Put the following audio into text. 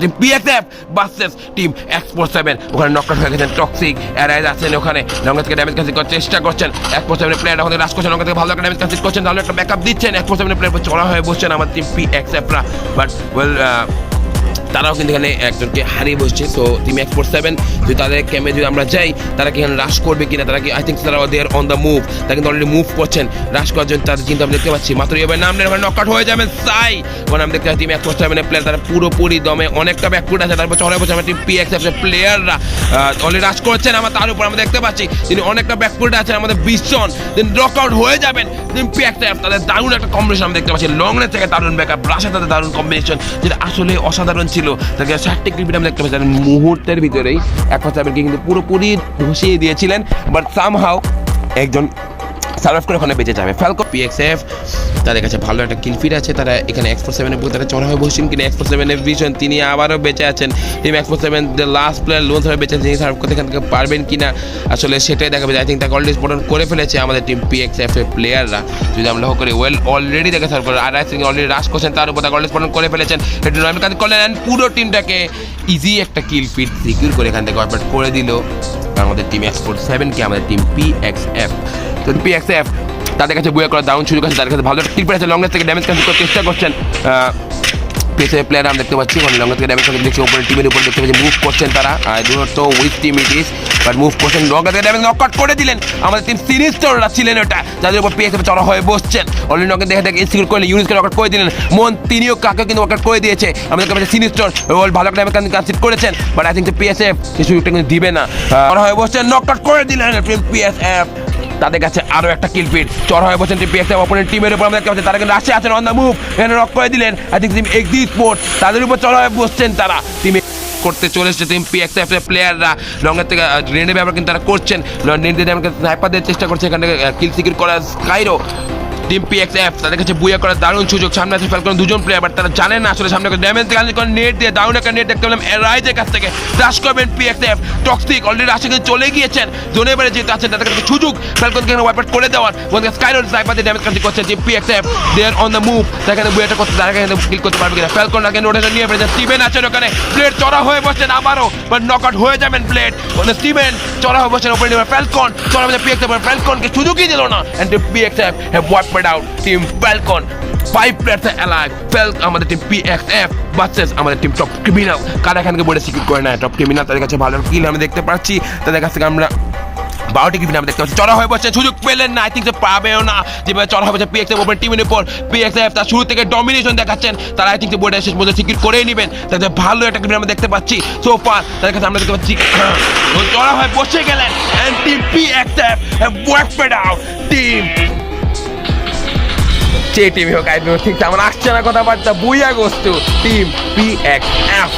Team PXF versus team X47 ওখানে knockout হয়ে গেছেন টক্সিক এরাইজ আছেন ওখানে লঙ্গা থেকে ড্যামেজ ক্যান্সেল করার চেষ্টা করছেন X47 প্লেয়ার ওখানে রাশ করছেন লঙ্গা থেকে ভালো একটা ড্যামেজ ক্যান্সেল করছেন তাহলে একটা ব্যাকআপ দিচ্ছেন X47 প্লেয়ার উপর চড়া হয়ে বসছেন আমার টিম PXF রা বাট ওয়েল তারাও কিন্তু এখানে একজনকে হারিয়ে বসছে। সো টিম X47 যদি তাদের ক্যাম্পে যদি আমরা যাই তারা কি এখানে রাশ করবে কিনা, তারা কি আই থিঙ্ক তারা দেয়ার অন দ্য মুভ, তারা কিন্তু অলরেডি মুভ করছেন রাশ করার জন্য তাদের কিন্তু আমি দেখতে পাচ্ছি মাত্র এবার নাম নেই নকআউট হয়ে যাবেন সাই ওখানে আমি দেখতে পাচ্ছি টিম X47 এর প্লেয়ার তারা পুরোপুরি দমে অনেকটা ব্যাকফুট আছে তারপর চড়াই বসে আমার টিম PXF এর প্লেয়াররা অলরেডি রাশ করছেন আমার তার উপর আমরা দেখতে পাচ্ছি তিনি অনেকটা ব্যাকফুট আছেন আমাদের 20 জন দেন নকআউট হয়ে যাবেন টিম PXF তাদের দারুণ একটা কম্বিনেশন আমরা দেখতে পাচ্ছি লং রেঞ্জ থেকে দারুণ ব্যাকআপ রাশে তাদের দারুণ কম্বিনেশন যেটা আসলে অসাধারণ ছিল। তাকে 60 ক্লিপ আমরা দেখতে পাচ্ছি মুহূর্তের ভিতরেই X47কে কিন্তু পুরোপুরি বসিয়ে দিয়েছিলেন বাট সামহাউ একজন সার্ভাইভ করে ওখানে বেঁচে যাবে। ফ্যালকন PXF তাদের কাছে ভালো একটা কিল ফিট আছে, তারা এখানে X47 এর উপর তারা চড়া হয়ে বসছেন কিন্তু X47 এর ভিশন তিনি আবারও বেঁচে আছেন। Team X47 the last player loan ধরে বেঁচে তিনি সার্ভ করতে এখান থেকে পারবেন কিনা আসলে সেটাই দেখাবে। আই থিঙ্ক তাকে অলরেডি স্পটন করে ফেলেছে আমাদের টিম PXF এর প্লেয়াররা যদি আমরা লক্ষ্য করি ওয়েল অলরেডি তাকে সার্ভ করে আর আই থিঙ্ক অলরেডি রাশ করছেন তার উপর তাকে অলরেডি স্পটন করে ফেলেছেন এটা আমি কাজ করলেন অ্যান্ড পুরো টিমটাকে ইজি একটা কিল ফিট সিকিউর করে এখান থেকে ওয়াইপ করে দিল আমাদের টিম X47 কে আমাদের টিম PXF। তো PXF তাদের কাছে বইয়া করা দারুণ সুযোগ আছে, তাদের কাছে ভালো একটা কিল পেয়েছে লং রেঞ্জ থেকে ড্যামেজ ক্যান্সেল করার চেষ্টা করছেন PXF প্লেয়ার আমরা দেখতে পাচ্ছি লং রেঞ্জ থেকে ড্যামেজ ক্যান্সেল দেখছি উপরে টিমের উপর দেখতে পাচ্ছি মুভ করছেন তারা I don't know which team it is but move করছেন লং রেঞ্জ থেকে ড্যামেজ নকআউট করে দিলেন আমাদের টিম সিনিস্টাররা ছিলেন ওটা যাদের উপর PXF চড়া হয়ে বসছেন অলরেডি নকে দেখে দেখে ইনসিকিউর করলেন ইউনিসকে নকআউট করে দিলেন মন তিনিও কাকে কিন্তু নকআউট করে দিয়েছে আমাদের কাছে সিনিস্টার ওল ভালো একটা ড্যামেজ ক্যান্সেল করেছেন বাট আই থিঙ্ক PXF এই সুযোগটা কিন্তু দিবে না চড়া হয়ে বসছেন নকআউট করে দিলেন টিম PXF। তাদের কাছে আরো একটা কিল ফিট চড়া হয়ে বসেন টিম PXF অপোনেন্ট টিমের উপর আমরা দেখতে পাচ্ছি তারা কিন্তু রাশে আছেন অন দ্য মুভ এখানে নক করে দিলেন I think team XD sports তাদের উপর চড়া হয়ে বসছেন তারা টিমে করতে চলে এসেছে টিম PXF এর প্লেয়াররা লঙ্গের থেকে গ্রেনেড ব্যবহার কিন্তু তারা করছেন গ্রেনেড দিয়ে আমাকে স্নাইপার দেওয়ার চেষ্টা করছে এখানে কিল সিকিউর করা স্কাইরো টিম PXF তাদের কাছে বুয়া করার দারুণ সুযোগ সামনে আছে ফ্যালকন দুজন প্লেয়ার বাট তারা জানেন না আসলে সামনে ড্যামেজ করে নেট দিয়ে দারুণ একটা নেট দেখতে পেলাম এরাইজের কাছ থেকে রাশ করবেন PXF টক্সিক অলরেডি রাশে কিন্তু চলে গিয়েছেন জোনে এবারে যেতে আছেন তাদের কাছে সুযোগ ফ্যালকনকে ওয়াইপ আউট করে দেওয়ার বলতে স্কাইরো স্নাইপার দিয়ে ড্যামেজ কান্সি করছেন team PXF they are on the move তাকে বুয়াটা করতে তারা এখানে কিল করতে পারবে কিনা ফ্যালকন আগে রোটেশন নিয়ে ফেলেছে স্টিভেন আছেন ওখানে প্লেট চড়া হয়ে বসছেন আবারও বাট নকআউট হয়ে যাবেন প্লেট মানে স্টিভেন চড়া হয়ে বসছেন ওপরে ফ্যালকন চড়া হয়ে PXF ফ্যালকনকে সুযোগই দিল না and PXF have wiped out team Falcon 5 players alive আমাদের টিম PXF ভার্সেস আমাদের টিম টপ ক্রিমিনাল কারা এখানকে বলে সিকিউর করে না টপ ক্রিমিনাল তাদের কাছে ভালো কিল আমি দেখতে পাচ্ছি তাদের কাছ থেকে আমরা 12টি কিল আমরা দেখতে পাচ্ছি চড়া হয়ে বসছে সুযোগ পেলেন না আই থিঙ্ক পাবেও না যেভাবে চড়া হয়ে বসছে PXF ওপর টিমের উপর PXF তার শুরু থেকে ডমিনেশন দেখাচ্ছেন তারা আই থিঙ্ক বোর্ডে শেষ পর্যন্ত সিকিউর করেই নেবেন তাদের ভালো একটা কিল আমরা দেখতে পাচ্ছি সো ফার তাদের কাছে আমরা দেখতে পাচ্ছি চড়া হয়ে বসে গেলেন and team PXF have wiped out team যে টিমই হোক আই ডোন্ট থিঙ্ক আমার আসছে না কথাবার্তা বুইয়া গোস্তু টিম PXF।